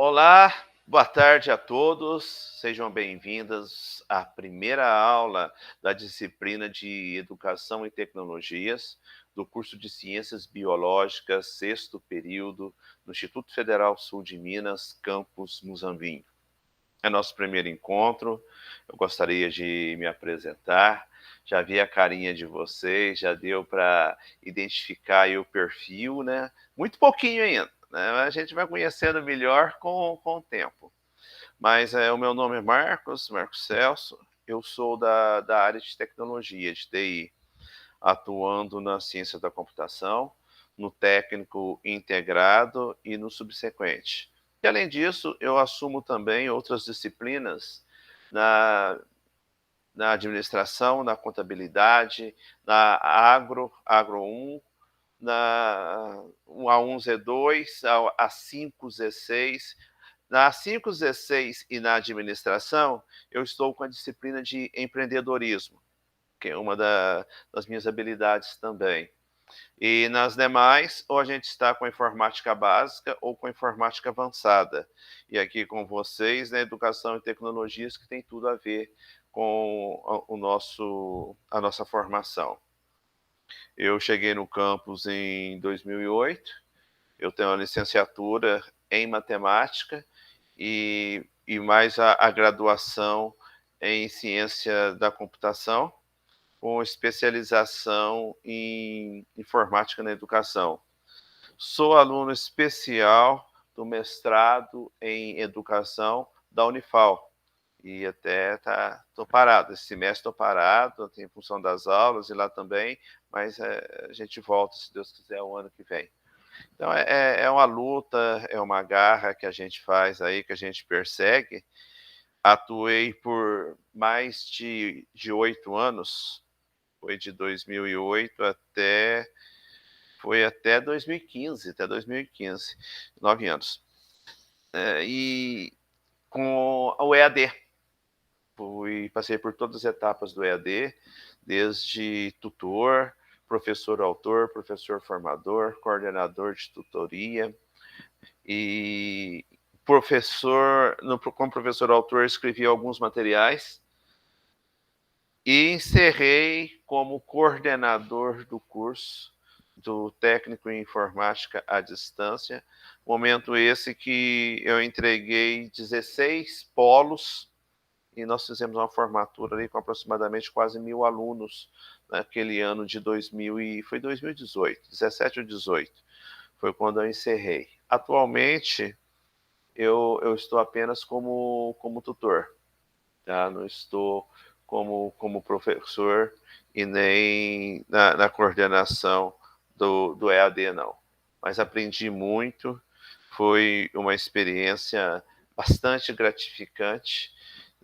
Olá, boa tarde a todos. Sejam bem-vindos à primeira aula da disciplina de Educação e Tecnologias do curso de Ciências Biológicas, sexto período, no Instituto Federal Sul de Minas, campus Muzambinho. É nosso primeiro encontro. Eu gostaria de me apresentar. Já vi a carinha de vocês, já deu para identificar aí o perfil, né? Muito pouquinho ainda, né? A gente vai conhecendo melhor com o tempo. Mas o meu nome é Marcos Celso. Eu sou da área de tecnologia, de TI, atuando na ciência da computação, no técnico integrado e no subsequente. E, além disso, eu assumo também outras disciplinas na administração, na contabilidade, na Agro 1, na A1Z2, A5Z6. Na A5Z6 e na administração, eu estou com a disciplina de empreendedorismo, que é uma das minhas habilidades também. E nas demais, ou a gente está com a informática básica ou com a informática avançada. E aqui com vocês, né, educação e tecnologias, que tem tudo a ver com a nossa formação. Eu cheguei no campus em 2008, eu tenho uma licenciatura em matemática e mais a graduação em ciência da computação, com especialização em informática na educação. Sou aluno especial do mestrado em educação da Unifal. E até estou parado, esse semestre estou parado, em função das aulas e lá também, mas a gente volta, se Deus quiser, o ano que vem. Então é uma luta, é uma garra que a gente faz aí, que a gente persegue. Atuei por mais de 8 anos, foi de 2008 até 2015, 9 anos. E com o EAD, passei por todas as etapas do EAD, desde tutor, professor autor, professor formador, coordenador de tutoria e como professor autor escrevi alguns materiais e encerrei como coordenador do curso do técnico em informática à distância, momento esse que eu entreguei 16 polos e nós fizemos uma formatura ali com aproximadamente quase 1.000 alunos naquele ano de 2018, 17 ou 18, foi quando eu encerrei. Atualmente, eu estou apenas como tutor, tá? Não estou como professor e nem na coordenação do EAD, não. Mas aprendi muito, foi uma experiência bastante gratificante,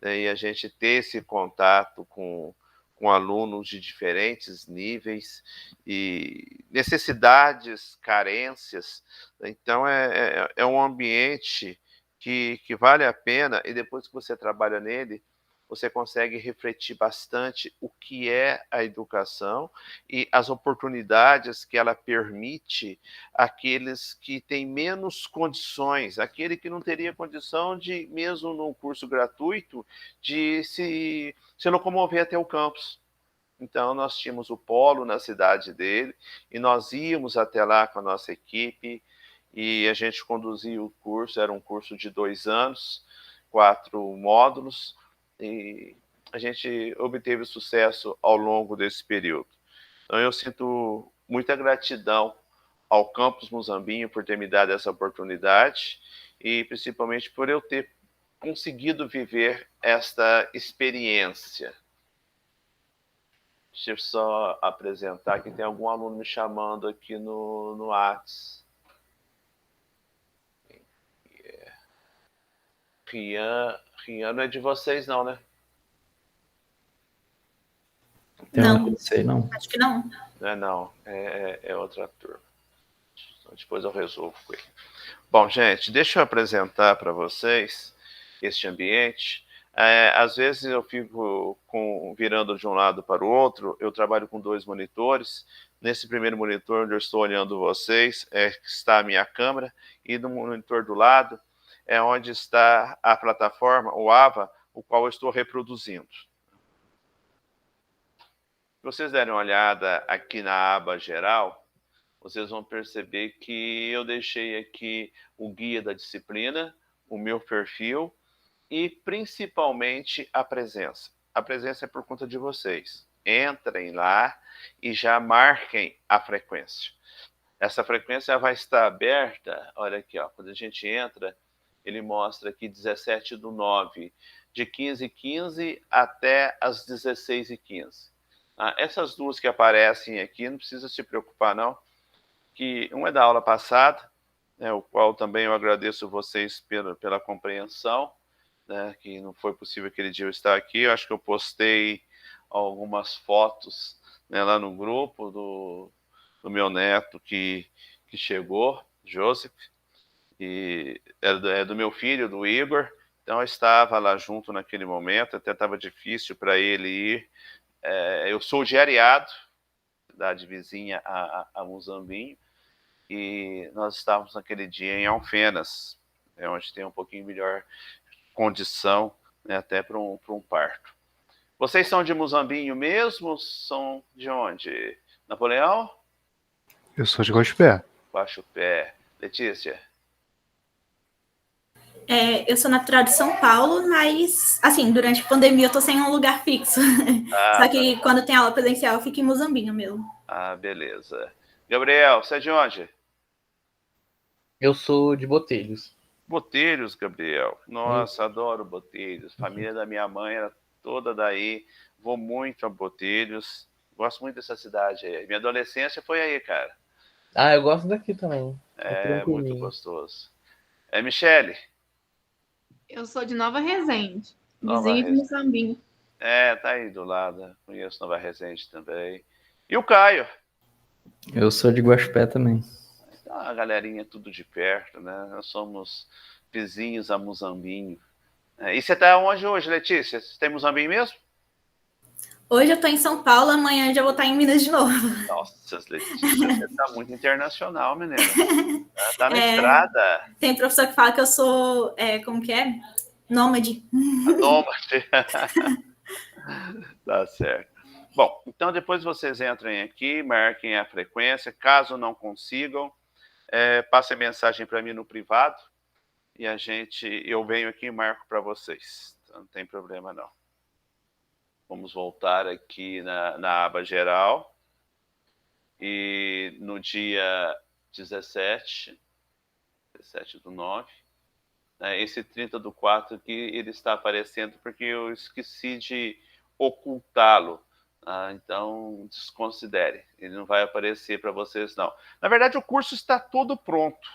né? E a gente ter esse contato com alunos de diferentes níveis e necessidades, carências. Então, é um ambiente que vale a pena, e depois que você trabalha nele, você consegue refletir bastante o que é a educação e as oportunidades que ela permite àqueles que têm menos condições, aquele que não teria condição de, mesmo num curso gratuito, de se locomover até o campus. Então, nós tínhamos o polo na cidade dele e nós íamos até lá com a nossa equipe e a gente conduzia o curso. Era um curso de 2 anos, 4 módulos, e a gente obteve sucesso ao longo desse período. Então, eu sinto muita gratidão ao Campus Muzambinho por ter me dado essa oportunidade e principalmente por eu ter conseguido viver esta experiência. Deixa eu só apresentar que tem algum aluno me chamando aqui no Whats. Rian não é de vocês não, né? Não sei não. Acho que não. Não, é outra turma. Então, depois eu resolvo com ele. Bom, gente, deixa eu apresentar para vocês este ambiente. Às vezes eu fico virando de um lado para o outro, eu trabalho com 2 monitores. Nesse primeiro monitor onde eu estou olhando vocês, está a minha câmera, e no monitor do lado é onde está a plataforma, o AVA, o qual eu estou reproduzindo. Se vocês derem uma olhada aqui na aba geral, vocês vão perceber que eu deixei aqui o guia da disciplina, o meu perfil e principalmente a presença. A presença é por conta de vocês. Entrem lá e já marquem a frequência. Essa frequência vai estar aberta, olha aqui, ó, quando a gente entra, ele mostra aqui 17/9, de 15h15 até as 16h15. Essas duas que aparecem aqui, não precisa se preocupar não, que uma é da aula passada, né, o qual também eu agradeço vocês pela compreensão, né, que não foi possível aquele dia eu estar aqui. Eu acho que eu postei algumas fotos, né, lá no grupo do meu neto que chegou, Joseph, e é do meu filho, do Igor. Então eu estava lá junto naquele momento, até estava difícil para ele ir. Eu sou diariado, cidade vizinha a Muzambinho, e nós estávamos naquele dia em Alfenas, onde tem um pouquinho melhor condição, né, até para um parto. Vocês são de Muzambinho mesmo? São de onde? Napoleão? Eu sou de Guaxupé. Guaxupé. Letícia? Eu sou natural de São Paulo, mas, assim, durante a pandemia eu tô sem um lugar fixo. Só que quando tem aula presencial eu fico em Muzambinho mesmo. Beleza. Gabriel, você é de onde? Eu sou de Botelhos. Botelhos, Gabriel. Nossa, adoro Botelhos. Família da minha mãe era toda daí. Vou muito a Botelhos. Gosto muito dessa cidade aí. Minha adolescência foi aí, cara. Eu gosto daqui também. É muito gostoso. Michele? Eu sou de Nova Resende, vizinho de Muzambinho. Tá aí do lado. Conheço Nova Resende também. E o Caio? Eu sou de Guaxupé também. Então, a galerinha tudo de perto, né? Nós somos vizinhos a Muzambinho. E você tá onde hoje, Letícia? Você tem Muzambinho mesmo? Hoje eu tô em São Paulo, amanhã já vou estar em Minas de novo. Nossa, Letícia, você tá muito internacional, menina. Tá na estrada. Tem professor que fala que eu sou, como que é? Nômade. Nômade. Tá certo. Bom, então depois vocês entrem aqui, marquem a frequência. Caso não consigam, passem mensagem para mim no privado e eu venho aqui e marco para vocês. Então, não tem problema não. Vamos voltar aqui na aba geral. E no dia 17/9, esse 30/4 aqui, ele está aparecendo porque eu esqueci de ocultá-lo. Então, desconsidere. Ele não vai aparecer para vocês, não. Na verdade, o curso está todo pronto.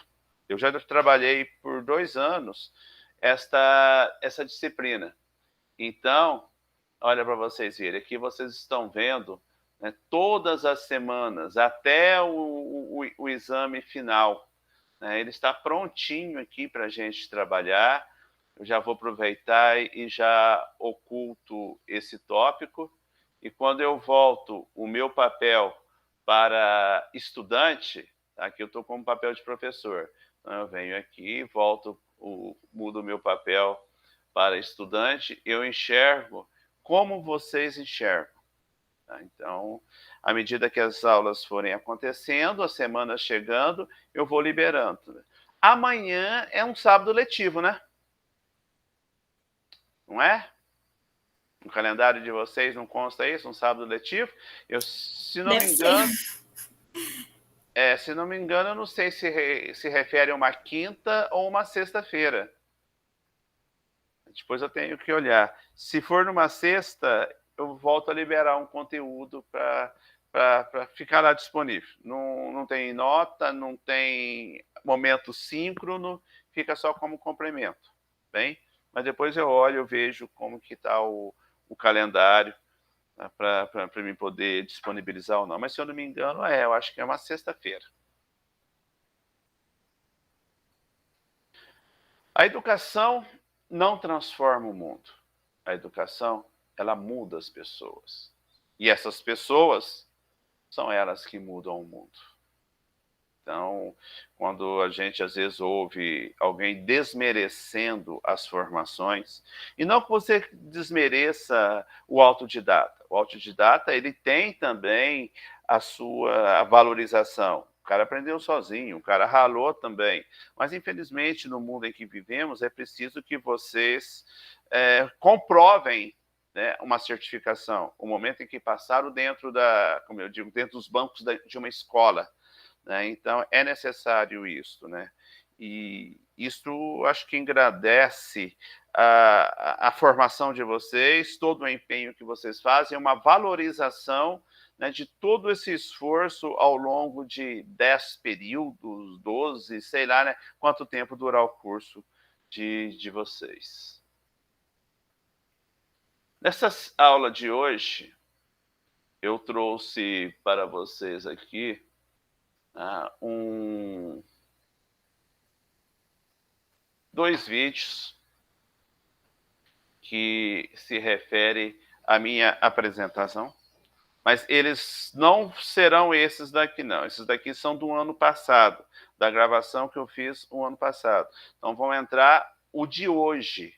Eu já trabalhei por 2 anos essa disciplina. Então, olha para vocês verem. Aqui vocês estão vendo, né, todas as semanas, até o exame final. Né, ele está prontinho aqui para a gente trabalhar. Eu já vou aproveitar e já oculto esse tópico. E quando eu volto o meu papel para estudante, aqui eu estou com o papel de professor. Então eu venho aqui, mudo o meu papel para estudante, eu enxergo como vocês enxergam. Então, à medida que as aulas forem acontecendo, as semanas chegando, eu vou liberando. Amanhã é um sábado letivo, né? Não é? No calendário de vocês não consta isso, um sábado letivo? Se não me engano, eu não sei se refere a uma quinta ou uma sexta-feira. Depois eu tenho que olhar. Se for numa sexta, eu volto a liberar um conteúdo para ficar lá disponível. Não tem nota, não tem momento síncrono, fica só como complemento. Bem? Mas depois eu olho, eu vejo como que está o calendário, né, para mim poder disponibilizar ou não. Mas se eu não me engano, eu acho que é uma sexta-feira. A educação não transforma o mundo. A educação, ela muda as pessoas. E essas pessoas são elas que mudam o mundo. Então, quando a gente às vezes ouve alguém desmerecendo as formações, e não que você desmereça o autodidata. O autodidata, ele tem também a sua valorização. O cara aprendeu sozinho, o cara ralou também. Mas, infelizmente, no mundo em que vivemos, é preciso que vocês comprovem, né, uma certificação. O momento em que passaram dentro como eu digo, dentro dos bancos de uma escola. Né? Então, é necessário isso, né? E isso acho que engrandece a formação de vocês, todo o empenho que vocês fazem, uma valorização, né, de todo esse esforço ao longo de 10 períodos, 12, sei lá, né, quanto tempo durar o curso de vocês. Nessa aula de hoje, eu trouxe para vocês aqui dois vídeos que se referem à minha apresentação, mas eles não serão esses daqui, não. Esses daqui são do ano passado, da gravação que eu fiz o ano passado. Então, vão entrar o de hoje.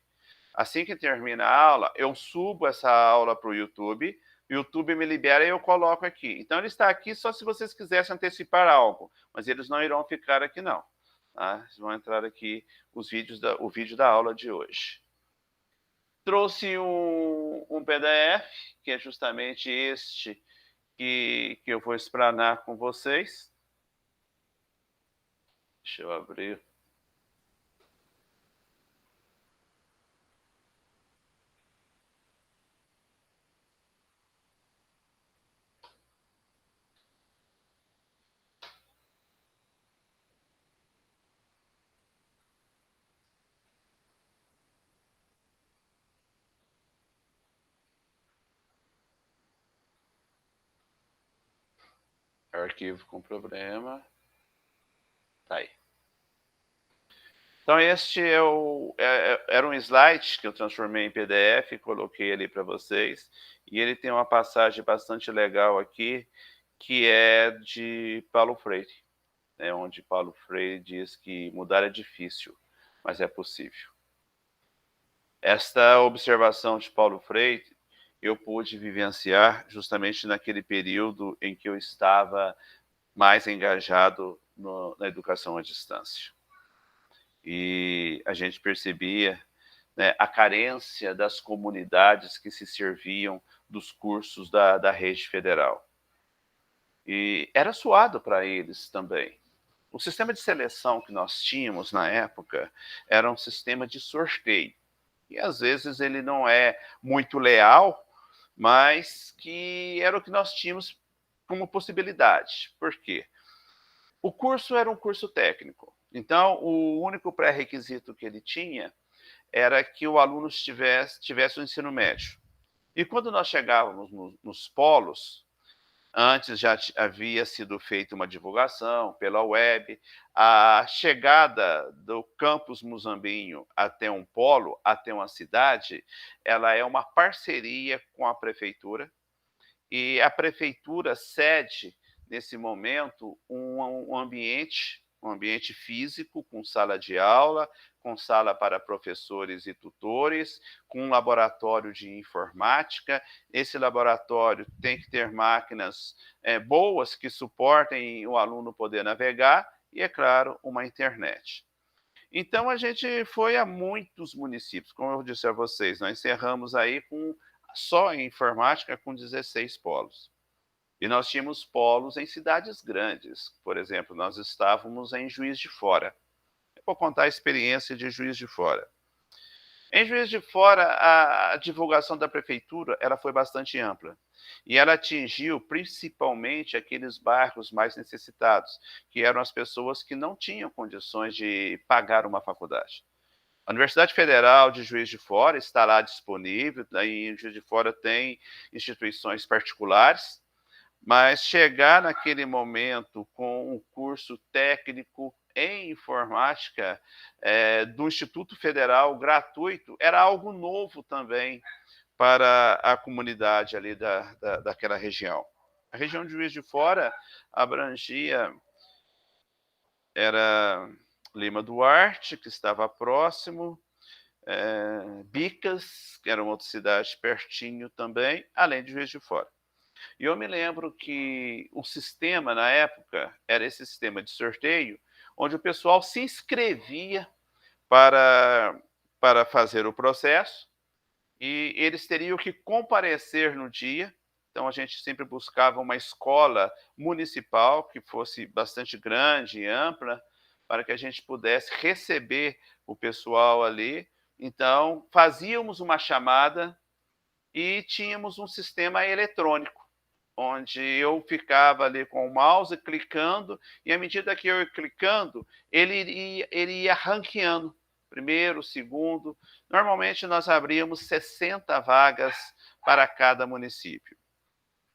Assim que termina a aula, eu subo essa aula para o YouTube, o YouTube me libera e eu coloco aqui. Então, ele está aqui só se vocês quisessem antecipar algo, mas eles não irão ficar aqui, não. Tá? Vão entrar aqui o vídeo da aula de hoje. Trouxe um PDF, que é justamente este que eu vou explanar com vocês. Deixa eu abrir. Arquivo com problema. Tá aí. Então, este era um slide que eu transformei em PDF e coloquei ali para vocês. E ele tem uma passagem bastante legal aqui, que é de Paulo Freire, né, onde Paulo Freire diz que mudar é difícil, mas é possível. Esta observação de Paulo Freire eu pude vivenciar justamente naquele período em que eu estava mais engajado na educação à distância. E a gente percebia, né, a carência das comunidades que se serviam dos cursos da rede federal. E era suado para eles também. O sistema de seleção que nós tínhamos na época era um sistema de sorteio. E às vezes ele não é muito leal, mas que era o que nós tínhamos como possibilidade. Por quê? O curso era um curso técnico. Então, o único pré-requisito que ele tinha era que o aluno tivesse o ensino médio. E quando nós chegávamos nos polos, antes já havia sido feita uma divulgação pela web, a chegada do campus Muzambinho até um polo, até uma cidade, ela é uma parceria com a prefeitura, e a prefeitura cede, nesse momento, um ambiente físico, com sala de aula, com sala para professores e tutores, com um laboratório de informática. Esse laboratório tem que ter máquinas boas que suportem o aluno poder navegar e, é claro, uma internet. Então, a gente foi a muitos municípios. Como eu disse a vocês, nós encerramos aí só em informática com 16 polos. E nós tínhamos polos em cidades grandes. Por exemplo, nós estávamos em Juiz de Fora. Eu vou contar a experiência de Juiz de Fora. Em Juiz de Fora, a divulgação da prefeitura ela foi bastante ampla. E ela atingiu principalmente aqueles bairros mais necessitados, que eram as pessoas que não tinham condições de pagar uma faculdade. A Universidade Federal de Juiz de Fora está lá disponível, em Juiz de Fora tem instituições particulares, mas chegar naquele momento com um curso técnico em informática do Instituto Federal gratuito era algo novo também para a comunidade ali daquela região. A região de Juiz de Fora abrangia era Lima Duarte, que estava próximo, Bicas, que era uma outra cidade pertinho também, além de Juiz de Fora. E eu me lembro que o sistema, na época, era esse sistema de sorteio, onde o pessoal se inscrevia para fazer o processo, e eles teriam que comparecer no dia. Então, a gente sempre buscava uma escola municipal que fosse bastante grande e ampla, para que a gente pudesse receber o pessoal ali. Então, fazíamos uma chamada e tínhamos um sistema eletrônico, onde eu ficava ali com o mouse clicando, e à medida que eu ia clicando, ele ia ranqueando, primeiro, segundo. Normalmente nós abríamos 60 vagas para cada município.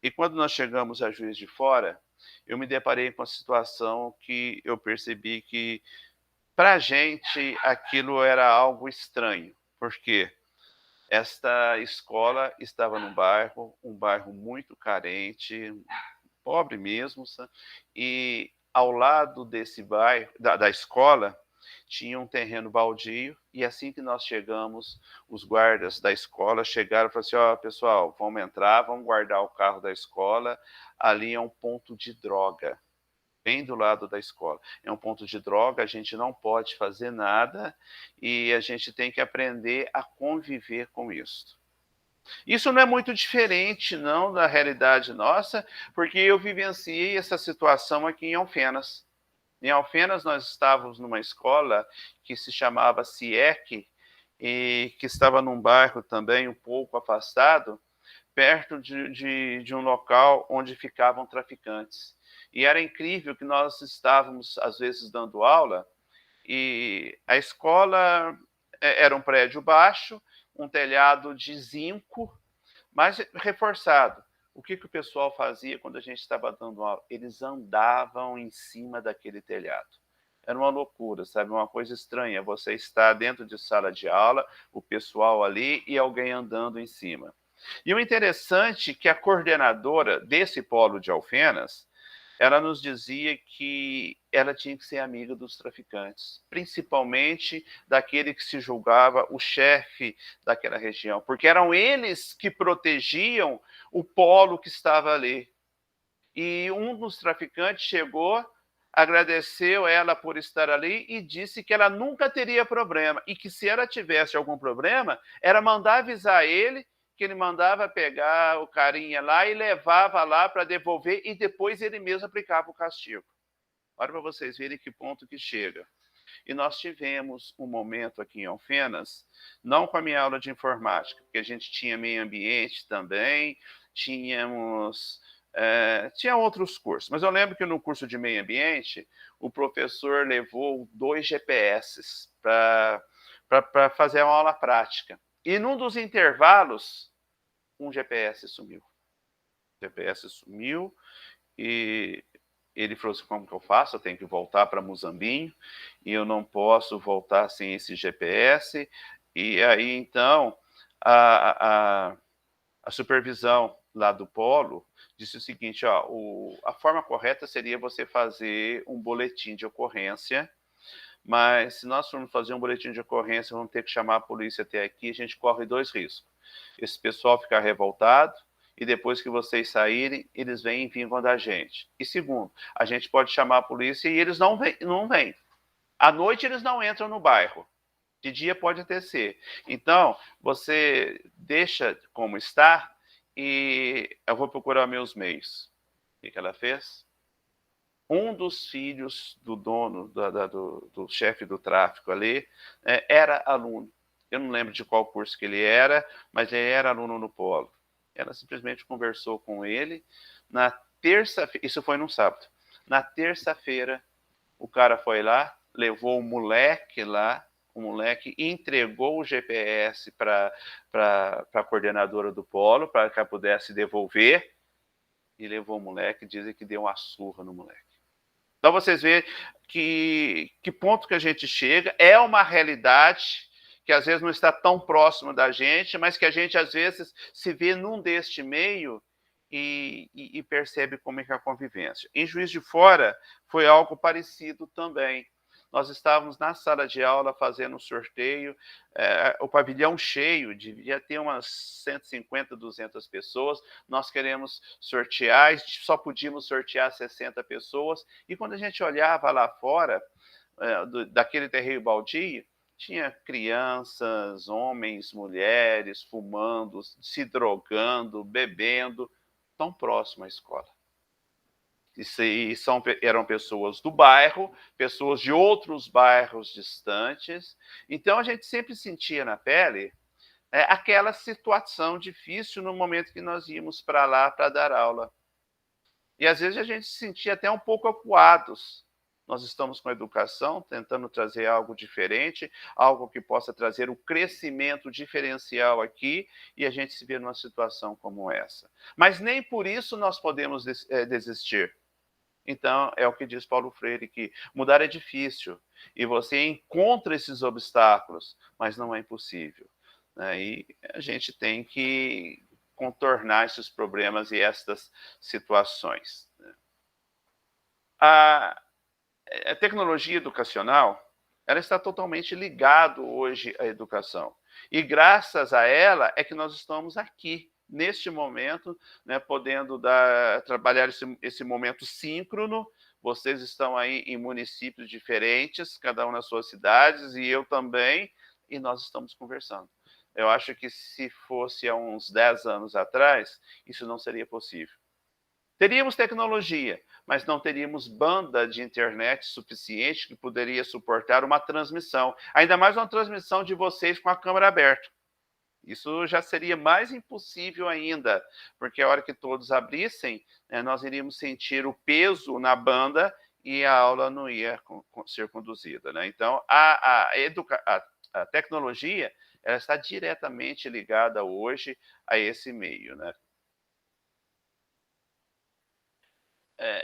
E quando nós chegamos a Juiz de Fora, eu me deparei com a situação que eu percebi que, para a gente, aquilo era algo estranho. Por quê? Esta escola estava num bairro, um bairro muito carente, pobre mesmo, e ao lado desse bairro, da escola, tinha um terreno baldio, e assim que nós chegamos, os guardas da escola chegaram e falaram assim: ó, pessoal, vamos entrar, vamos guardar o carro da escola, ali é um ponto de droga, bem do lado da escola. É um ponto de droga, a gente não pode fazer nada e a gente tem que aprender a conviver com isso. Isso não é muito diferente, não, da realidade nossa, porque eu vivenciei essa situação aqui em Alfenas. Em Alfenas, nós estávamos numa escola que se chamava CIEC, e que estava num bairro também um pouco afastado, perto de um local onde ficavam traficantes. E era incrível que nós estávamos, às vezes, dando aula, e a escola era um prédio baixo, um telhado de zinco, mas reforçado. O que o pessoal fazia quando a gente estava dando aula? Eles andavam em cima daquele telhado. Era uma loucura, sabe? Uma coisa estranha. Você está dentro de sala de aula, o pessoal ali e alguém andando em cima. E o interessante é que a coordenadora desse polo de Alfenas, ela nos dizia que ela tinha que ser amiga dos traficantes, principalmente daquele que se julgava o chefe daquela região, porque eram eles que protegiam o polo que estava ali. E um dos traficantes chegou, agradeceu ela por estar ali e disse que ela nunca teria problema, e que se ela tivesse algum problema, era mandar avisar ele, que ele mandava pegar o carinha lá e levava lá para devolver, e depois ele mesmo aplicava o castigo. Olha para vocês verem que ponto que chega. E nós tivemos um momento aqui em Alfenas, não com a minha aula de informática, porque a gente tinha meio ambiente também, tinha outros cursos, mas eu lembro que no curso de meio ambiente, o professor levou 2 GPS para fazer uma aula prática. E num dos intervalos, um GPS sumiu. O GPS sumiu e ele falou assim: como que eu faço? Eu tenho que voltar para Muzambinho e eu não posso voltar sem esse GPS. E aí, então, a supervisão lá do polo disse o seguinte: ó, a forma correta seria você fazer um boletim de ocorrência, mas se nós formos fazer um boletim de ocorrência, vamos ter que chamar a polícia até aqui, a gente corre 2 riscos. Esse pessoal ficar revoltado, e depois que vocês saírem, eles vêm e vingam da gente. E segundo, a gente pode chamar a polícia e eles não vêm. À noite eles não entram no bairro. De dia pode até ser. Então, você deixa como está e eu vou procurar meus meios. O que ela fez? Um dos filhos do dono, do chefe do tráfico ali, era aluno. Eu não lembro de qual curso que ele era, mas ele era aluno no polo. Ela simplesmente conversou com ele. Na terça-feira, isso foi num sábado. Na terça-feira, o cara foi lá, levou o moleque lá, o moleque entregou o GPS para a coordenadora do polo, para que ela pudesse devolver, e levou o moleque, dizem que deu uma surra no moleque. Então vocês veem que ponto que a gente chega, é uma realidade que às vezes não está tão próximo da gente, mas que a gente às vezes se vê num deste meio e percebe como é que é a convivência. Em Juiz de Fora foi algo parecido também. Nós estávamos na sala de aula fazendo um sorteio, o pavilhão cheio, devia ter umas 150, 200 pessoas, nós queremos sortear, só podíamos sortear 60 pessoas, e quando a gente olhava lá fora, daquele terreiro baldio, tinha crianças, homens, mulheres, fumando, se drogando, bebendo, tão próximo à escola. Eram pessoas do bairro, pessoas de outros bairros distantes. Então, a gente sempre sentia na pele aquela situação difícil no momento que nós íamos para lá para dar aula. E, às vezes, a gente se sentia até um pouco acuados. Nós estamos com a educação, tentando trazer algo diferente, algo que possa trazer o crescimento diferencial aqui, e a gente se vê numa situação como essa. Mas nem por isso nós podemos desistir. Então, é o que diz Paulo Freire, que mudar é difícil, e você encontra esses obstáculos, mas não é impossível. E a gente tem que contornar esses problemas e estas situações. A tecnologia educacional, ela está totalmente ligada hoje à educação. E graças a ela é que nós estamos aqui, neste momento, podendo trabalhar esse momento síncrono. Vocês estão aí em municípios diferentes, cada um nas suas cidades, e eu também, e nós estamos conversando. Eu acho que se fosse há uns 10 anos atrás, isso não seria possível. Teríamos tecnologia, mas não teríamos banda de internet suficiente que poderia suportar uma transmissão, ainda mais uma transmissão de vocês com a câmera aberta. Isso já seria mais impossível ainda, porque a hora que todos abrissem, nós iríamos sentir o peso na banda e a aula não ia ser conduzida. Então, a tecnologia, ela está diretamente ligada hoje a esse meio.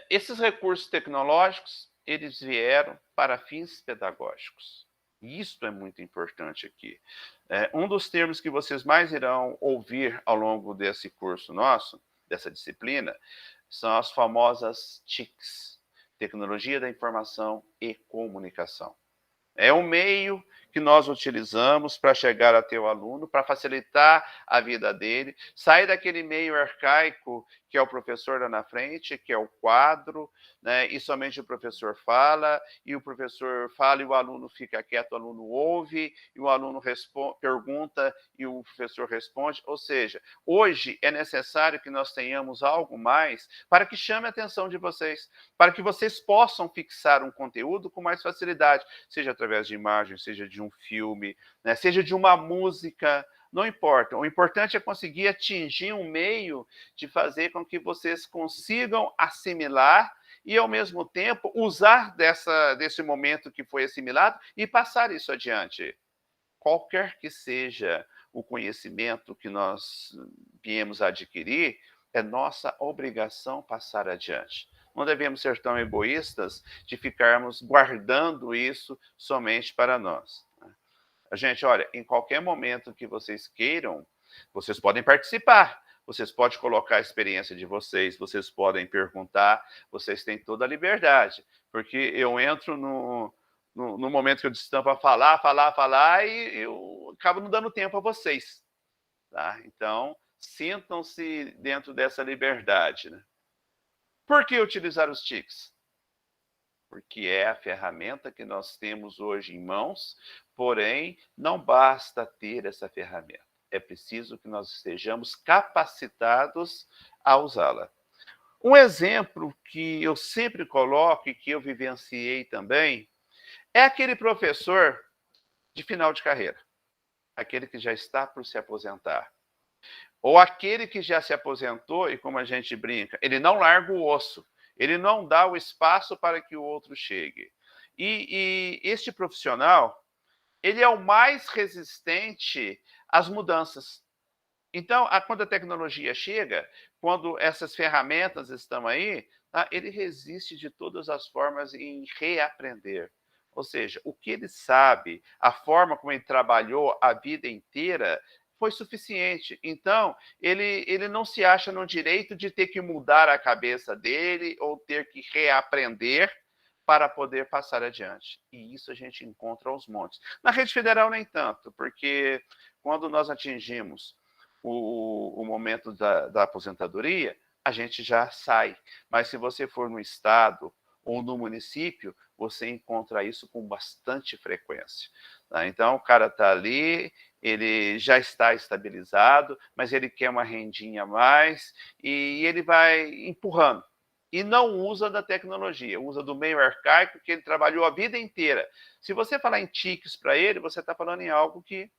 Esses recursos tecnológicos, eles vieram para fins pedagógicos. Isso é muito importante aqui. Um dos termos que vocês mais irão ouvir ao longo desse curso nosso, dessa disciplina, são as famosas TICs, Tecnologia da Informação e Comunicação. É um meio que nós utilizamos para chegar até o aluno, para facilitar a vida dele, sair daquele meio arcaico que é o professor lá na frente, que é o quadro, e somente o professor fala, e o professor fala e o aluno fica quieto, o aluno ouve, e o aluno pergunta e o professor responde. Ou seja, hoje é necessário que nós tenhamos algo mais para que chame a atenção de vocês, para que vocês possam fixar um conteúdo com mais facilidade, seja através de imagens, seja de um filme, seja de uma música, não importa. O importante é conseguir atingir um meio de fazer com que vocês consigam assimilar e, ao mesmo tempo, usar desse momento que foi assimilado e passar isso adiante. Qualquer que seja o conhecimento que nós viemos a adquirir, é nossa obrigação passar adiante. Não devemos ser tão egoístas de ficarmos guardando isso somente para nós. Gente, olha, em qualquer momento que vocês queiram, vocês podem participar, vocês podem colocar a experiência de vocês, vocês podem perguntar, vocês têm toda a liberdade, porque eu entro no momento que eu destampo a falar, e eu acabo não dando tempo a vocês. Tá? Então, sintam-se dentro dessa liberdade. Por que utilizar os TICs? Porque é a ferramenta que nós temos hoje em mãos, porém, não basta ter essa ferramenta. É preciso que nós estejamos capacitados a usá-la. Um exemplo que eu sempre coloco e que eu vivenciei também é aquele professor de final de carreira, aquele que já está por se aposentar. Ou aquele que já se aposentou e, como a gente brinca, ele não larga o osso. Ele não dá o espaço para que o outro chegue. E este profissional, ele é o mais resistente às mudanças. Então, quando a tecnologia chega, quando essas ferramentas estão aí, ele resiste de todas as formas em reaprender. Ou seja, o que ele sabe, a forma como ele trabalhou a vida inteira, foi suficiente. Então, ele não se acha no direito de ter que mudar a cabeça dele ou ter que reaprender para poder passar adiante. E isso a gente encontra aos montes. Na rede federal, nem tanto, porque quando nós atingimos o momento da aposentadoria, a gente já sai. Mas se você for no estado ou no município, você encontra isso com bastante frequência. Tá? Então, o cara está ali, ele já está estabilizado, mas ele quer uma rendinha a mais e ele vai empurrando. E não usa da tecnologia, usa do meio arcaico que ele trabalhou a vida inteira. Se você falar em tiques para ele, você está falando em algo que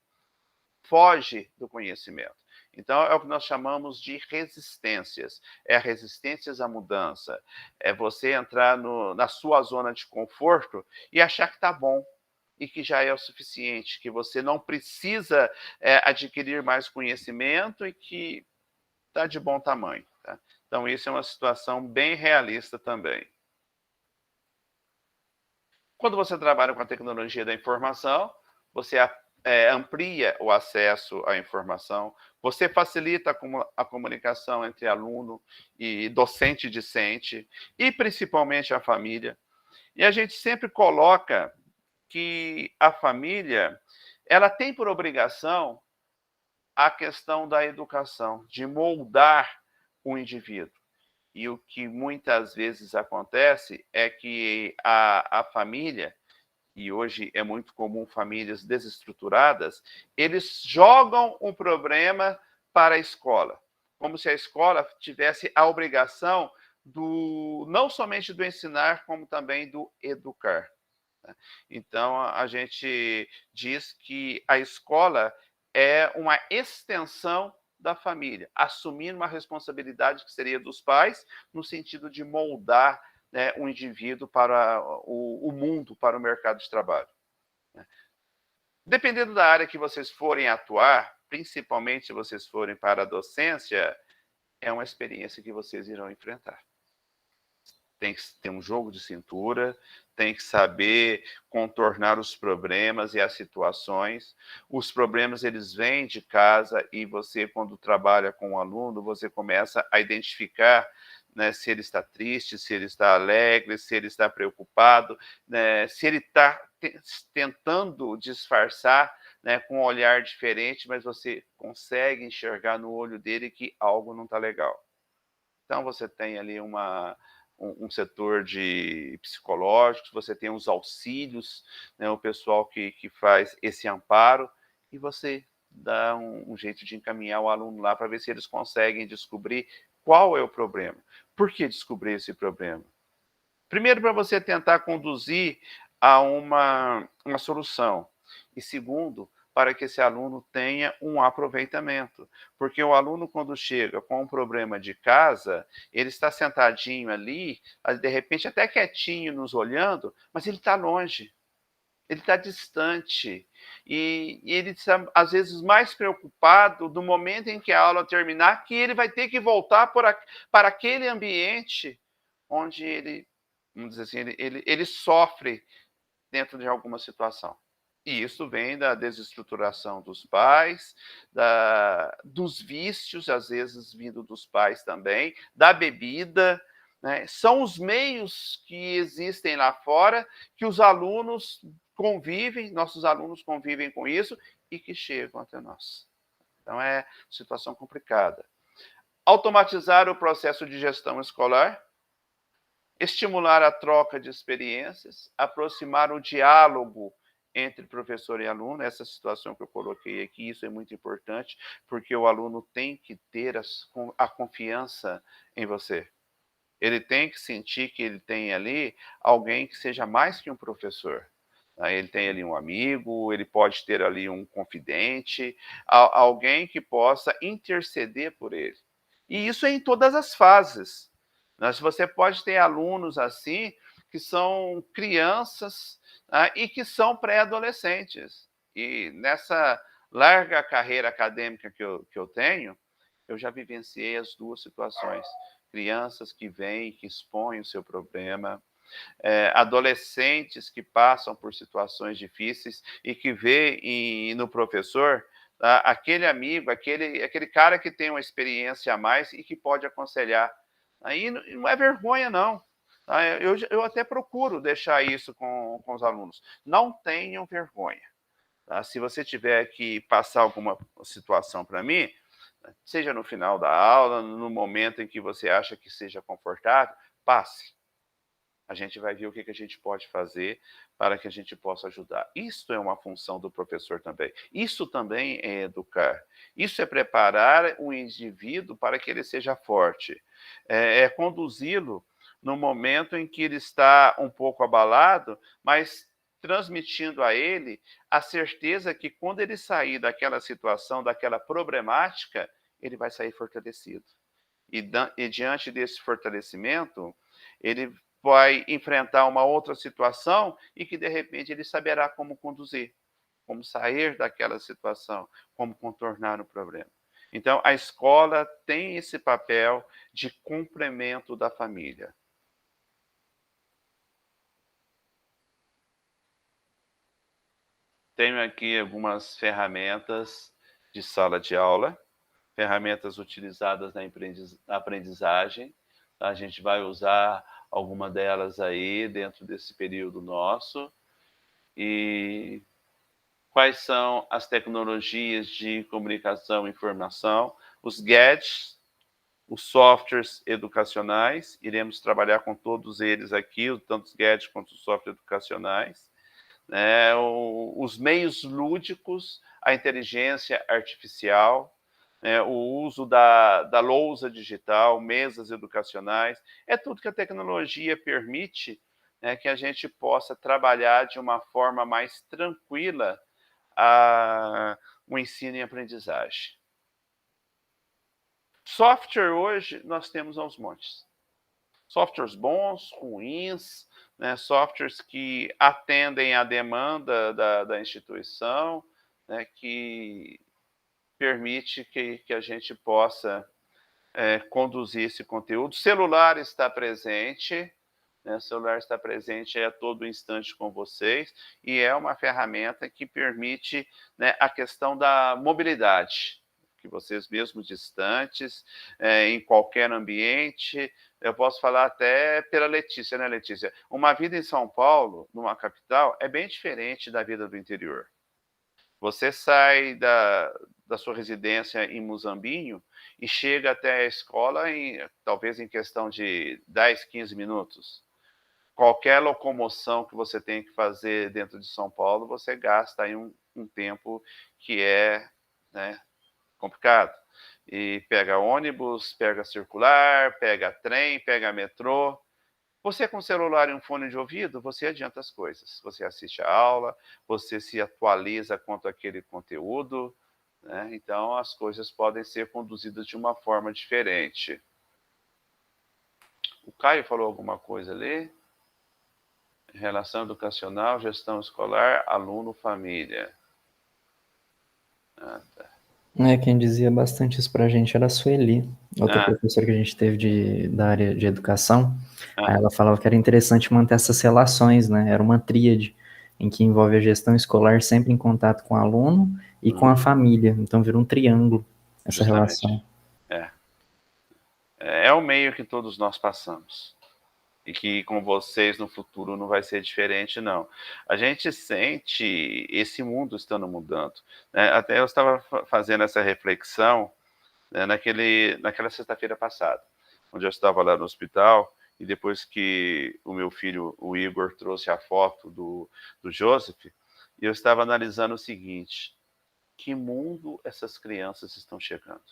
foge do conhecimento. Então, é o que nós chamamos de resistências. É resistências à mudança. É você entrar na sua zona de conforto e achar que está bom e que já é o suficiente, que você não precisa adquirir mais conhecimento e que está de bom tamanho. Tá? Então, isso é uma situação bem realista também. Quando você trabalha com a tecnologia da informação, você amplia o acesso à informação, você facilita a comunicação entre aluno e docente e discente, e principalmente a família. E a gente sempre coloca que a família, ela tem por obrigação a questão da educação, de moldar o indivíduo. E o que muitas vezes acontece é que a família, e hoje é muito comum famílias desestruturadas, eles jogam um problema para a escola, como se a escola tivesse a obrigação não somente do ensinar, como também do educar. Então, a gente diz que a escola é uma extensão da família, assumindo uma responsabilidade que seria dos pais, no sentido de moldar, né, um indivíduo para o mundo, para o mercado de trabalho. Dependendo da área que vocês forem atuar, principalmente se vocês forem para a docência, é uma experiência que vocês irão enfrentar. Tem que ter um jogo de cintura, tem que saber contornar os problemas e as situações. Os problemas, eles vêm de casa e você, quando trabalha com o aluno, você começa a identificar, né, se ele está triste, se ele está alegre, se ele está preocupado, né, se ele está tentando disfarçar, né, com um olhar diferente, mas você consegue enxergar no olho dele que algo não está legal. Então, você tem ali um setor de psicológicos, você tem os auxílios, né, o pessoal que faz esse amparo, e você dá um jeito de encaminhar o aluno lá para ver se eles conseguem descobrir qual é o problema. Por que descobrir esse problema? Primeiro, para você tentar conduzir a uma solução. E segundo, para que esse aluno tenha um aproveitamento. Porque o aluno, quando chega com um problema de casa, ele está sentadinho ali, de repente até quietinho nos olhando, mas ele está longe, ele está distante. E ele está, às vezes, mais preocupado do momento em que a aula terminar, que ele vai ter que voltar para aquele ambiente onde ele, vamos dizer assim, ele sofre dentro de alguma situação. E isso vem da desestruturação dos pais, dos vícios, às vezes vindo dos pais também, da bebida, né? São os meios que existem lá fora, que os alunos convivem, nossos alunos convivem com isso e que chegam até nós. Então, é situação complicada. Automatizar o processo de gestão escolar, estimular a troca de experiências, aproximar o diálogo entre professor e aluno, essa situação que eu coloquei aqui, isso é muito importante, porque o aluno tem que ter a confiança em você. Ele tem que sentir que ele tem ali alguém que seja mais que um professor. Ele tem ali um amigo, ele pode ter ali um confidente, alguém que possa interceder por ele. E isso é em todas as fases. Você pode ter alunos assim, que são crianças, e que são pré-adolescentes. E nessa larga carreira acadêmica que eu tenho, eu já vivenciei as duas situações. Crianças que vêm, que expõem o seu problema, adolescentes que passam por situações difíceis e que vê no professor, tá? Aquele amigo, aquele cara que tem uma experiência a mais e que pode aconselhar. Aí não é vergonha, não. Tá? Eu até procuro deixar isso com os alunos. Não tenham vergonha. Tá? Se você tiver que passar alguma situação para mim, seja no final da aula, no momento em que você acha que seja confortável, passe. A gente vai ver o que a gente pode fazer para que a gente possa ajudar. Isso é uma função do professor também. Isso também é educar. Isso é preparar o indivíduo para que ele seja forte. É conduzi-lo no momento em que ele está um pouco abalado, mas transmitindo a ele a certeza que quando ele sair daquela situação, daquela problemática, ele vai sair fortalecido. E diante desse fortalecimento, ele vai enfrentar uma outra situação e que, de repente, ele saberá como conduzir, como sair daquela situação, como contornar o problema. Então, a escola tem esse papel de complemento da família. Tenho aqui algumas ferramentas de sala de aula, ferramentas utilizadas na aprendizagem. A gente vai usar alguma delas aí dentro desse período nosso. E quais são as tecnologias de comunicação e informação, os gadgets, os softwares educacionais, iremos trabalhar com todos eles aqui, tanto os gadgets quanto os softwares educacionais, né? Os meios lúdicos, a inteligência artificial, o uso da lousa digital, mesas educacionais, é tudo que a tecnologia permite, né, que a gente possa trabalhar de uma forma mais tranquila o ensino e aprendizagem. Software hoje nós temos aos montes. Softwares bons, ruins, né, softwares que atendem à demanda da instituição, né, que permite que a gente possa conduzir esse conteúdo. O celular está presente, né? O celular está presente a todo instante com vocês e é uma ferramenta que permite, né, a questão da mobilidade, que vocês mesmo distantes, em qualquer ambiente, eu posso falar até pela Letícia, né, Letícia? Uma vida em São Paulo, numa capital, é bem diferente da vida do interior. Você sai da sua residência em Muzambinho e chega até a escola talvez em questão de 10, 15 minutos. Qualquer locomoção que você tem que fazer dentro de São Paulo, você gasta aí um tempo que é, né, complicado. E pega ônibus, pega circular, pega trem, pega metrô. Você com celular e um fone de ouvido, você adianta as coisas. Você assiste a aula, você se atualiza quanto àquele conteúdo, né? Então as coisas podem ser conduzidas de uma forma diferente. O Caio falou alguma coisa ali? Relação educacional, gestão escolar, aluno, família. Ah, tá. Quem dizia bastante isso pra gente era a Sueli, outra professora que a gente teve da área de educação. Aí ela falava que era interessante manter essas relações, né? Era uma tríade em que envolve a gestão escolar sempre em contato com o aluno e com a família. Então vira um triângulo essa relação. É o meio que todos nós passamos. E que com vocês no futuro não vai ser diferente, não. A gente sente esse mundo estando mudando, né? Até eu estava fazendo essa reflexão, né, naquela sexta-feira passada, onde eu estava lá no hospital, e depois que o meu filho, o Igor, trouxe a foto do Joseph, eu estava analisando o seguinte: que mundo essas crianças estão chegando?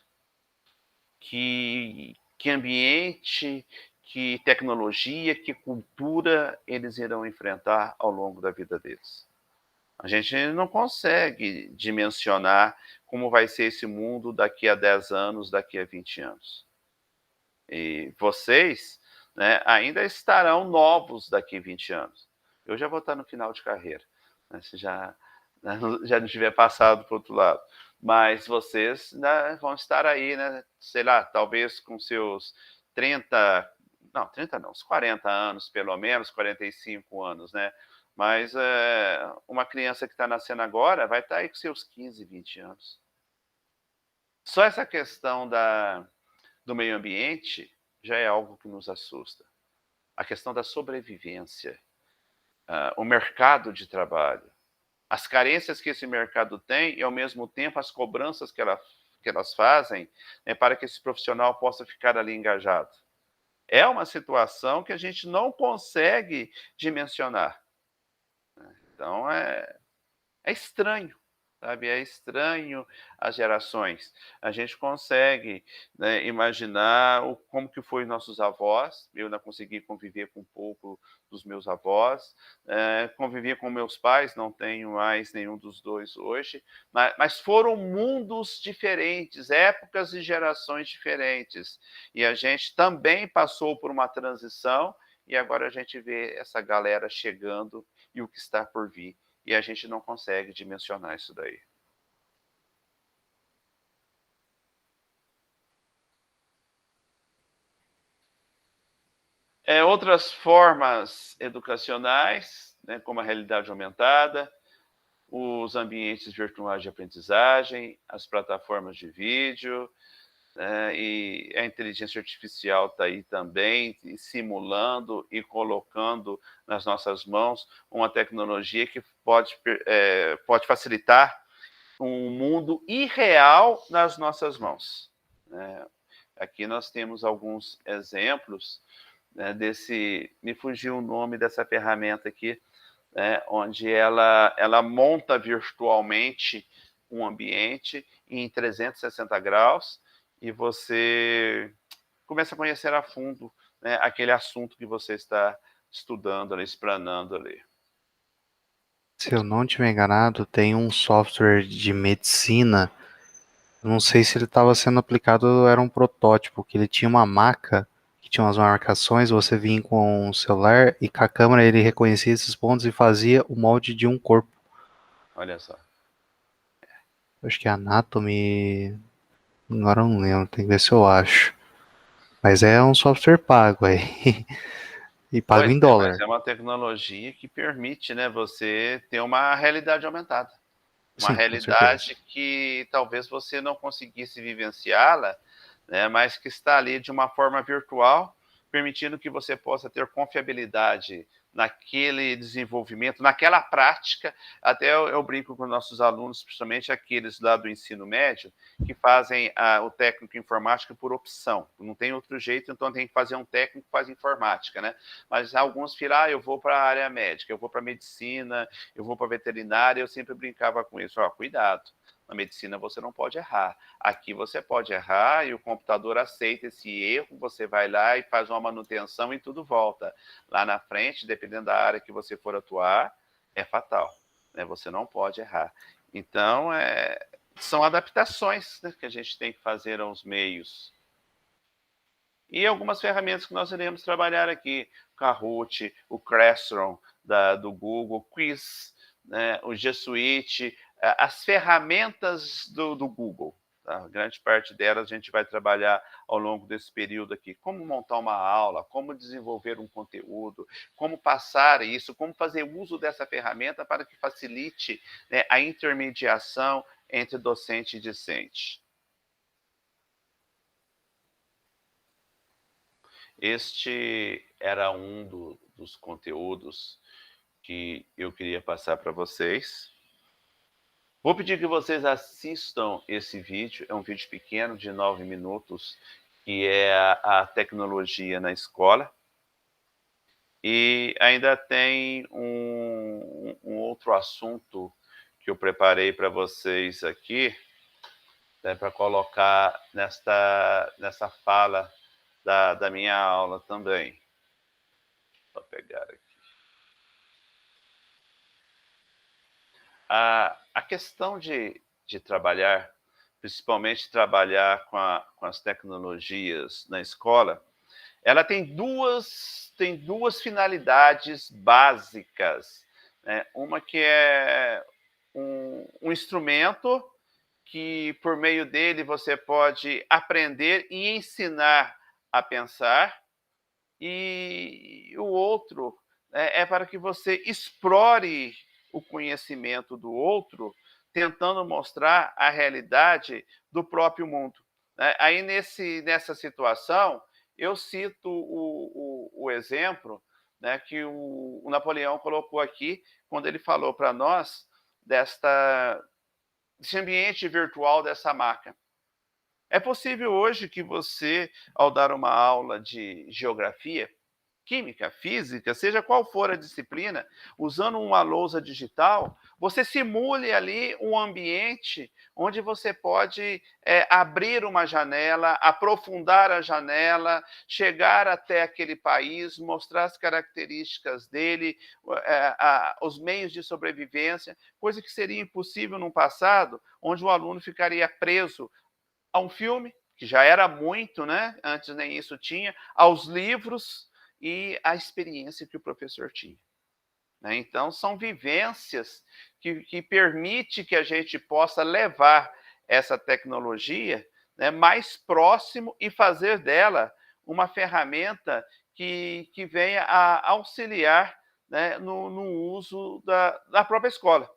Que ambiente, que tecnologia, que cultura eles irão enfrentar ao longo da vida deles. A gente não consegue dimensionar como vai ser esse mundo daqui a 10 anos, daqui a 20 anos. E vocês, né, ainda estarão novos daqui a 20 anos. Eu já vou estar no final de carreira, né, se já não tiver passado para o outro lado. Mas vocês, né, vão estar aí, né, sei lá, talvez com seus 30 não, uns 40 anos, pelo menos, 45 anos, né? Mas uma criança que está nascendo agora vai estar aí com seus 15, 20 anos. Só essa questão do meio ambiente já é algo que nos assusta. A questão da sobrevivência, o mercado de trabalho, as carências que esse mercado tem e, ao mesmo tempo, as cobranças que elas fazem, né, para que esse profissional possa ficar ali engajado. É uma situação que a gente não consegue dimensionar. Então, é estranho, sabe? É estranho as gerações. A gente consegue, né, imaginar como que foi nossos avós. Eu ainda consegui conviver com um pouco dos meus avós. Convivi com meus pais, não tenho mais nenhum dos dois hoje. Mas foram mundos diferentes, épocas e gerações diferentes. E a gente também passou por uma transição e agora a gente vê essa galera chegando e o que está por vir. E a gente não consegue dimensionar isso daí. Outras formas educacionais, né, como a realidade aumentada, os ambientes virtuais de aprendizagem, as plataformas de vídeo, e a inteligência artificial está aí também, simulando e colocando nas nossas mãos uma tecnologia que pode facilitar um mundo irreal nas nossas mãos. Aqui nós temos alguns exemplos, né, me fugiu o nome dessa ferramenta aqui, né, onde ela monta virtualmente um ambiente em 360 graus e você começa a conhecer a fundo, né, aquele assunto que você está estudando ali, explanando ali. Se eu não estiver enganado, tem um software de medicina, não sei se ele estava sendo aplicado, era um protótipo, que ele tinha uma maca, que tinha umas marcações, você vinha com o celular e com a câmera ele reconhecia esses pontos e fazia o molde de um corpo. Olha só. Acho que é Anatomy, agora eu não lembro, tem que ver se eu acho. Mas é um software pago aí. E pago em dólar. Mas é uma tecnologia que permite, né, você ter uma realidade aumentada. Uma realidade que talvez você não conseguisse vivenciá-la, né, mas que está ali de uma forma virtual, permitindo que você possa ter confiabilidade naquele desenvolvimento, naquela prática. Até eu brinco com nossos alunos, principalmente aqueles lá do ensino médio, que fazem o técnico em informática por opção. Não tem outro jeito, então tem que fazer um técnico que faz informática, né? Mas alguns viram, eu vou para a área médica, eu vou para a medicina, eu vou para a veterinária, eu sempre brincava com isso. Cuidado, na medicina você não pode errar. Aqui você pode errar e o computador aceita esse erro, você vai lá e faz uma manutenção e tudo volta. Lá na frente, dependendo da área que você for atuar, é fatal, né? Você não pode errar. Então, são adaptações, né, que a gente tem que fazer aos meios. E algumas ferramentas que nós iremos trabalhar aqui, o Kahoot, o Classroom do Google, Quiz, né, o G Suite, as ferramentas do Google. Tá? Grande parte delas a gente vai trabalhar ao longo desse período aqui. Como montar uma aula, como desenvolver um conteúdo, como passar isso, como fazer uso dessa ferramenta para que facilite, né, a intermediação entre docente e discente. Este era um dos conteúdos que eu queria passar para vocês. Vou pedir que vocês assistam esse vídeo, é um vídeo pequeno de 9 minutos, que é a tecnologia na escola. E ainda tem um outro assunto que eu preparei para vocês aqui, né, para colocar nessa fala da minha aula também. Vou pegar aqui. A questão de trabalhar, principalmente trabalhar com as tecnologias na escola, ela tem duas finalidades básicas, né? Uma que é um instrumento que, por meio dele, você pode aprender e ensinar a pensar, e o outro, né, é para que você explore o conhecimento do outro, tentando mostrar a realidade do próprio mundo. Aí, nessa situação, eu cito o exemplo, né, que o Napoleão colocou aqui, quando ele falou para nós desse ambiente virtual dessa maca. É possível hoje que você, ao dar uma aula de geografia, química, física, seja qual for a disciplina, usando uma lousa digital, você simule ali um ambiente onde você pode abrir uma janela, aprofundar a janela, chegar até aquele país, mostrar as características dele, os meios de sobrevivência, coisa que seria impossível no passado, onde o aluno ficaria preso a um filme, que já era muito, né? Antes nem isso tinha, aos livros e a experiência que o professor tinha. Então, são vivências que permite que a gente possa levar essa tecnologia, né, mais próximo e fazer dela uma ferramenta que venha a auxiliar, né, no uso da própria escola.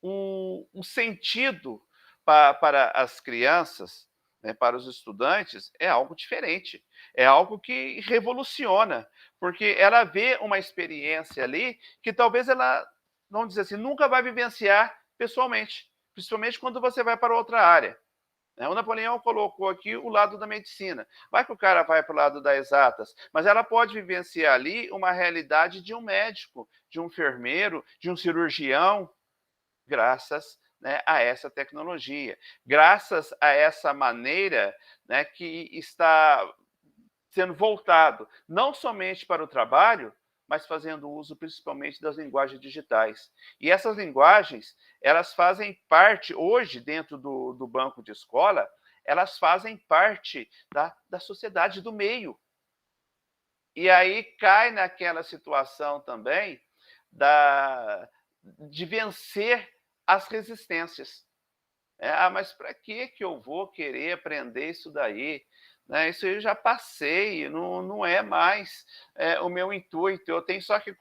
O sentido para as crianças, né, para os estudantes, é algo diferente, é algo que revoluciona, porque ela vê uma experiência ali que talvez ela, vamos dizer assim, nunca vai vivenciar pessoalmente, principalmente quando você vai para outra área. O Napoleão colocou aqui o lado da medicina. Vai que o cara vai para o lado das exatas, mas ela pode vivenciar ali uma realidade de um médico, de um enfermeiro, de um cirurgião, graças, né, a essa tecnologia, graças a essa maneira, né, que está sendo voltado não somente para o trabalho, mas fazendo uso principalmente das linguagens digitais. E essas linguagens, elas fazem parte, hoje, dentro do banco de escola, elas fazem parte da sociedade do meio. E aí cai naquela situação também de vencer as resistências. Mas para que eu vou querer aprender isso daí? Isso eu já passei, não é mais o meu intuito. Eu tenho só que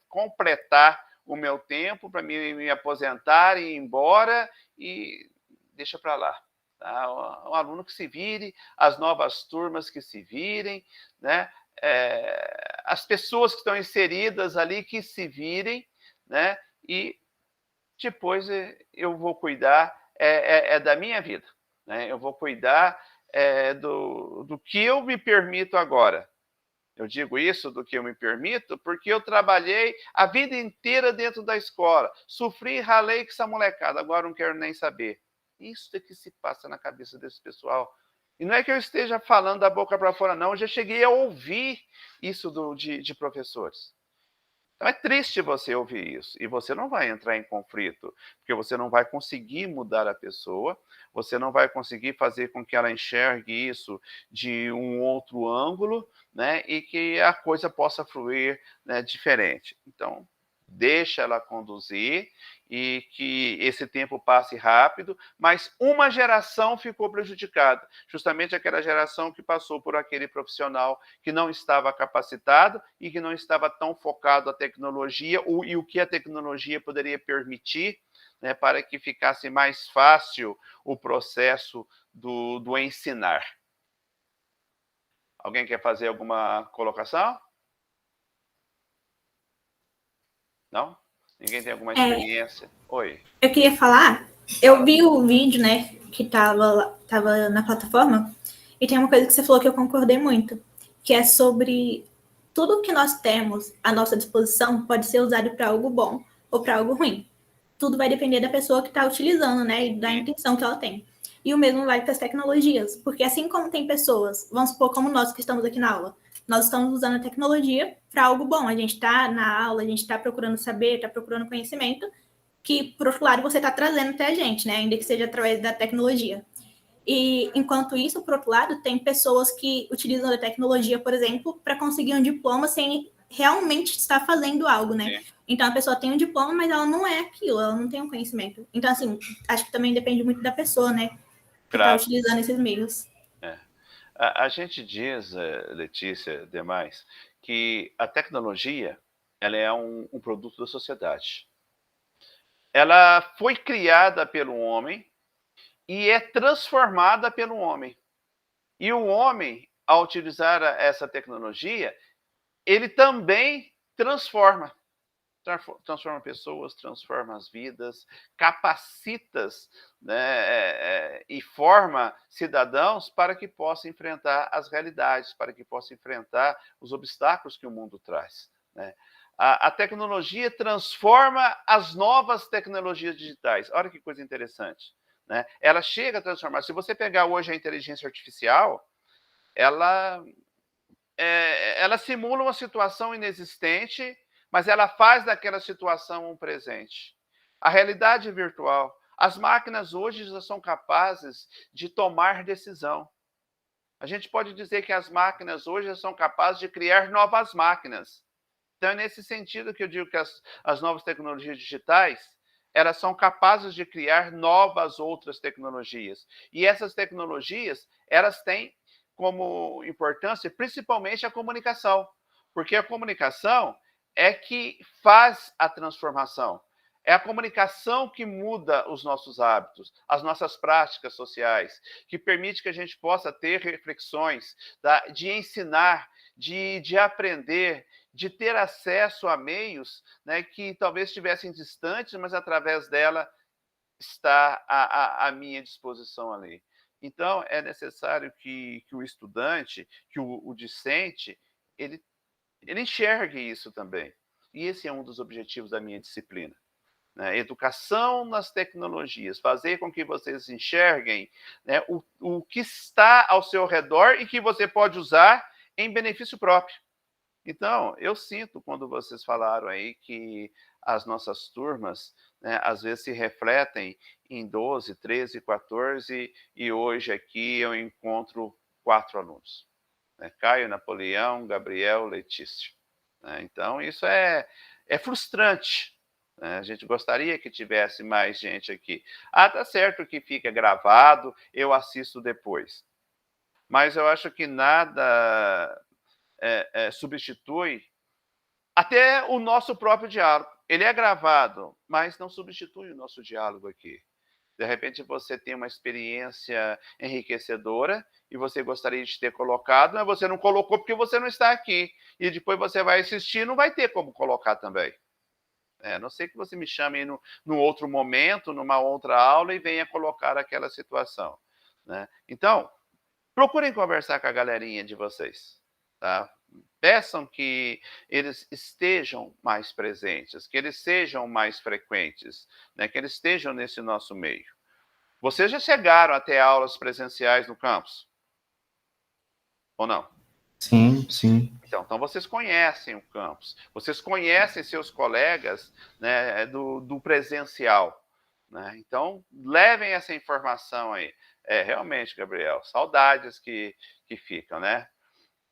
completar o meu tempo para me aposentar e ir embora e deixa para lá. Tá? O aluno que se vire, as novas turmas que se virem, né? As pessoas que estão inseridas ali que se virem, né? E depois eu vou cuidar da minha vida, né? Eu vou cuidar do que eu me permito agora. Eu digo isso do que eu me permito porque eu trabalhei a vida inteira dentro da escola, sofri, ralei com essa molecada, agora não quero nem saber. Isso é que se passa na cabeça desse pessoal. E não é que eu esteja falando da boca para fora, não, eu já cheguei a ouvir isso de professores. Então é triste você ouvir isso, e você não vai entrar em conflito, porque você não vai conseguir mudar a pessoa, você não vai conseguir fazer com que ela enxergue isso de um outro ângulo, né, e que a coisa possa fluir, né, diferente. Então, deixa ela conduzir e que esse tempo passe rápido, mas uma geração ficou prejudicada, justamente aquela geração que passou por aquele profissional que não estava capacitado e que não estava tão focado à tecnologia e o que a tecnologia poderia permitir, né, para que ficasse mais fácil o processo do ensinar. Alguém quer fazer alguma colocação? Não? Ninguém tem alguma experiência? Oi. Eu queria falar, eu vi o vídeo, né, que tava na plataforma, e tem uma coisa que você falou que eu concordei muito, que é sobre tudo que nós temos à nossa disposição pode ser usado para algo bom ou para algo ruim. Tudo vai depender da pessoa que está utilizando, né, e da intenção que ela tem. E o mesmo vai para as tecnologias, porque assim como tem pessoas, vamos supor como nós que estamos aqui na aula, nós estamos usando a tecnologia para algo bom. A gente está na aula, a gente está procurando saber, está procurando conhecimento, que, por outro lado, você está trazendo até a gente, né? Ainda que seja através da tecnologia. E, enquanto isso, por outro lado, tem pessoas que utilizam a tecnologia, por exemplo, para conseguir um diploma sem realmente estar fazendo algo, né? Então, a pessoa tem um diploma, mas ela não é aquilo, ela não tem um conhecimento. Então, assim, acho que também depende muito da pessoa, né? Que está utilizando esses meios. A gente diz, Letícia, demais, que a tecnologia ela é um produto da sociedade. ela foi criada pelo homem e é transformada pelo homem. E o homem, ao utilizar essa tecnologia, ele também transforma pessoas, transforma as vidas, capacita, né, e forma cidadãos para que possam enfrentar as realidades, para que possam enfrentar os obstáculos que o mundo traz, né? A tecnologia transforma as novas tecnologias digitais. Olha que coisa interessante, né? Ela chega a transformar. Se você pegar hoje a inteligência artificial, ela ela simula uma situação inexistente, mas ela faz daquela situação um presente. A realidade virtual. As máquinas hoje já são capazes de tomar decisão. A gente pode dizer que as máquinas hoje já são capazes de criar novas máquinas. Então, é nesse sentido que eu digo que as novas tecnologias digitais, elas são capazes de criar novas outras tecnologias. E essas tecnologias, elas têm como importância principalmente a comunicação, porque a comunicação é que faz a transformação. É a comunicação que muda os nossos hábitos, as nossas práticas sociais, que permite que a gente possa ter reflexões, de ensinar, de aprender, de ter acesso a meios, né, que talvez estivessem distantes, mas através dela está à minha disposição ali. Então, é necessário que o estudante, que o discente, ele enxergue isso também. E esse é um dos objetivos da minha disciplina, né? Educação nas tecnologias, fazer com que vocês enxerguem, né, o que está ao seu redor e que você pode usar em benefício próprio. Então, eu sinto quando vocês falaram aí que as nossas turmas, né, às vezes se refletem em 12, 13, 14, e hoje aqui eu encontro 4 alunos, né? Caio, Napoleão, Gabriel, Letícia, né? Então, isso é frustrante, né? A gente gostaria que tivesse mais gente aqui. Tá certo que fica gravado, eu assisto depois. Mas eu acho que nada substitui até o nosso próprio diálogo. Ele é gravado, mas não substitui o nosso diálogo aqui. De repente você tem uma experiência enriquecedora e você gostaria de ter colocado, mas você não colocou porque você não está aqui. E depois você vai assistir e não vai ter como colocar também. A não ser que você me chame no outro momento, numa outra aula, e venha colocar aquela situação, né? Então, procurem conversar com a galerinha de vocês, tá? Peçam que eles estejam mais presentes, que eles sejam mais frequentes, né? Que eles estejam nesse nosso meio. Vocês já chegaram a ter aulas presenciais no campus? Ou não? Sim, sim. Então vocês conhecem o campus, vocês conhecem seus colegas, né, do presencial, né? Então, levem essa informação aí. Realmente, Gabriel, saudades que ficam, né?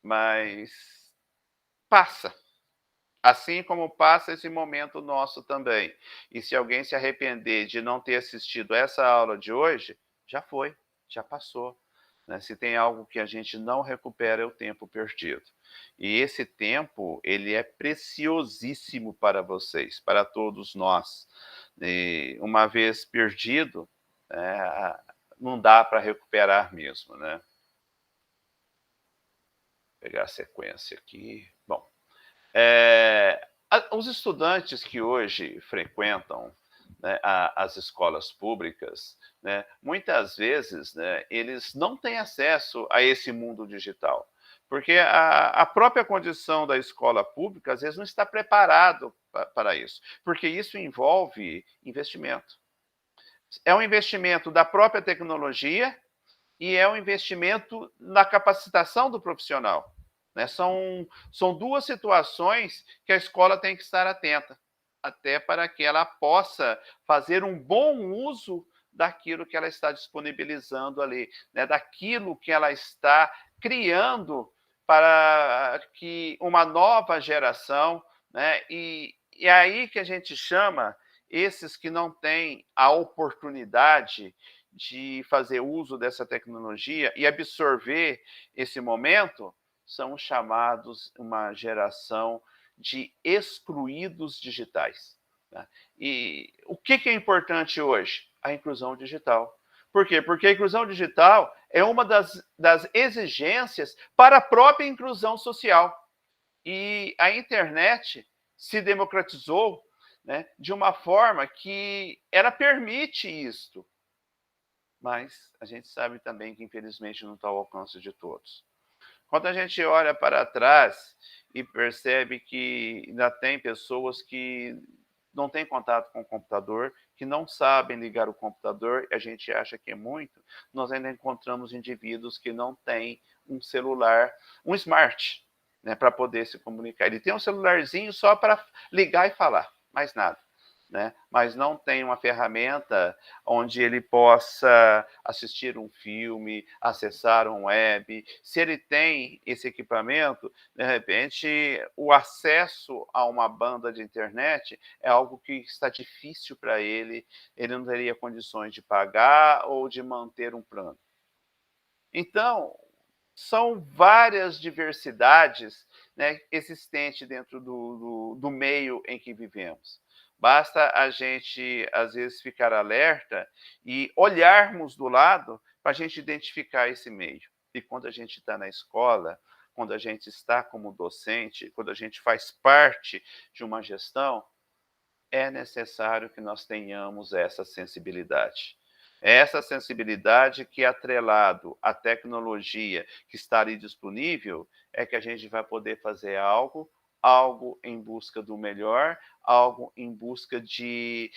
Mas passa. Assim como passa esse momento nosso também. E se alguém se arrepender de não ter assistido essa aula de hoje, já foi, já passou, né? Se tem algo que a gente não recupera, é o tempo perdido. E esse tempo, ele é preciosíssimo para vocês, para todos nós. E uma vez perdido, não dá para recuperar mesmo, né? Vou pegar a sequência aqui. Bom, os estudantes que hoje frequentam, né, as escolas públicas, né, muitas vezes, né, eles não têm acesso a esse mundo digital, porque a própria condição da escola pública às vezes não está preparado para isso, porque isso envolve investimento. É um investimento da própria tecnologia e é um investimento na capacitação do profissional, né? São duas situações que a escola tem que estar atenta, até para que ela possa fazer um bom uso daquilo que ela está disponibilizando ali, né? Daquilo que ela está criando para que uma nova geração, né? E é aí que a gente chama esses que não têm a oportunidade de fazer uso dessa tecnologia e absorver esse momento, são chamados uma geração de excluídos digitais. Tá? E o que é importante hoje? A inclusão digital. Por quê? Porque a inclusão digital é uma das exigências para a própria inclusão social. E a internet se democratizou, né, de uma forma que ela permite isto. Mas a gente sabe também que, infelizmente, não está ao alcance de todos. Quando a gente olha para trás e percebe que ainda tem pessoas que não têm contato com o computador, que não sabem ligar o computador, e a gente acha que é muito, nós ainda encontramos indivíduos que não têm um celular, um smart, né, para poder se comunicar. Ele tem um celularzinho só para ligar e falar, mais nada. Né? Mas não tem uma ferramenta onde ele possa assistir um filme, acessar um web. Se ele tem esse equipamento, de repente, o acesso a uma banda de internet é algo que está difícil para ele não teria condições de pagar ou de manter um plano. Então, são várias diversidades, né, existentes dentro do meio em que vivemos. Basta a gente, às vezes, ficar alerta e olharmos do lado para a gente identificar esse meio. E quando a gente está na escola, quando a gente está como docente, quando a gente faz parte de uma gestão, é necessário que nós tenhamos essa sensibilidade. Essa sensibilidade que, atrelado à tecnologia que está ali disponível, é que a gente vai poder fazer algo em busca do melhor, algo em busca de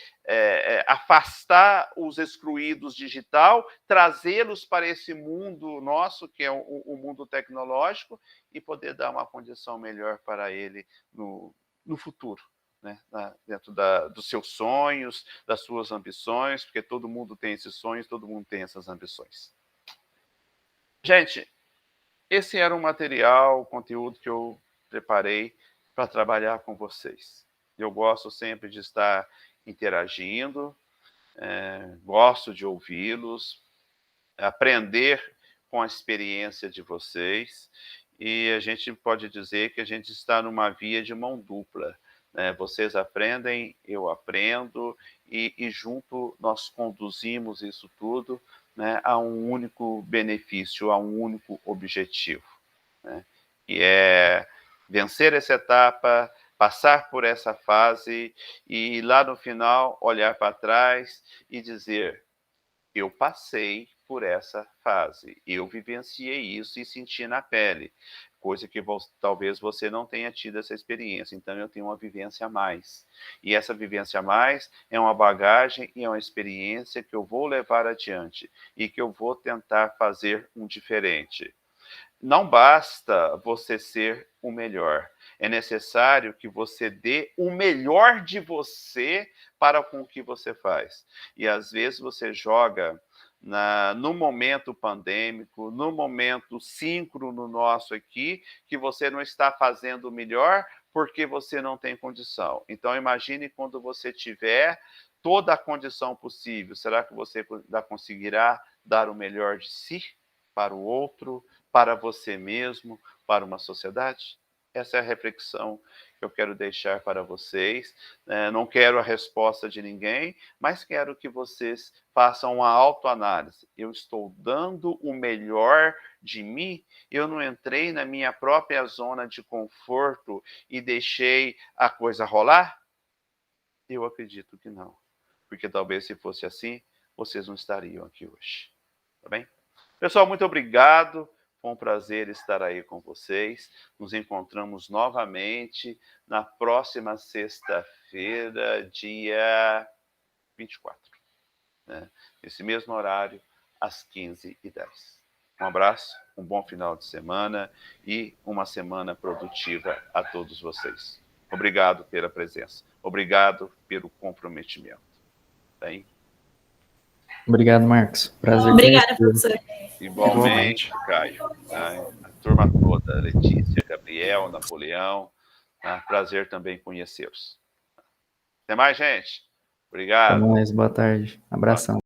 afastar os excluídos digital, trazê-los para esse mundo nosso, que é o mundo tecnológico, e poder dar uma condição melhor para ele no futuro. Né, dentro dos seus sonhos, das suas ambições, porque todo mundo tem esses sonhos, todo mundo tem essas ambições. Gente, esse era um material, um conteúdo que eu preparei para trabalhar com vocês. Eu gosto sempre de estar interagindo, gosto de ouvi-los, aprender com a experiência de vocês, e a gente pode dizer que a gente está numa via de mão dupla. Vocês aprendem, eu aprendo, e junto nós conduzimos isso tudo, né, a um único benefício, a um único objetivo, né, que é vencer essa etapa, passar por essa fase e lá no final olhar para trás e dizer: eu passei por essa fase, eu vivenciei isso e senti na pele, coisa que talvez você não tenha tido essa experiência, então eu tenho uma vivência a mais. E essa vivência a mais é uma bagagem e é uma experiência que eu vou levar adiante e que eu vou tentar fazer um diferente. Não basta você ser o melhor, é necessário que você dê o melhor de você para com o que você faz. E às vezes você joga no momento pandêmico, no momento síncrono nosso aqui, que você não está fazendo o melhor porque você não tem condição. Então imagine quando você tiver toda a condição possível, será que você ainda conseguirá dar o melhor de si para o outro, para você mesmo, para uma sociedade? Essa é a reflexão que eu quero deixar para vocês. Não quero a resposta de ninguém, mas quero que vocês façam uma autoanálise. Eu estou dando o melhor de mim? Eu não entrei na minha própria zona de conforto e deixei a coisa rolar? Eu acredito que não. Porque talvez se fosse assim, vocês não estariam aqui hoje. Tá bem? Pessoal, muito obrigado. Foi um prazer estar aí com vocês. Nos encontramos novamente na próxima sexta-feira, dia 24. Né? Nesse mesmo horário, às 15h10. Um abraço, um bom final de semana e uma semana produtiva a todos vocês. Obrigado pela presença. Obrigado pelo comprometimento. Bem? Obrigado, Marcos. Prazer. Obrigada, professor. Igualmente, Caio. A turma toda, Letícia, Gabriel, Napoleão. Prazer também conhecê-los. Até mais, gente. Obrigado. Até mais, boa tarde. Abração.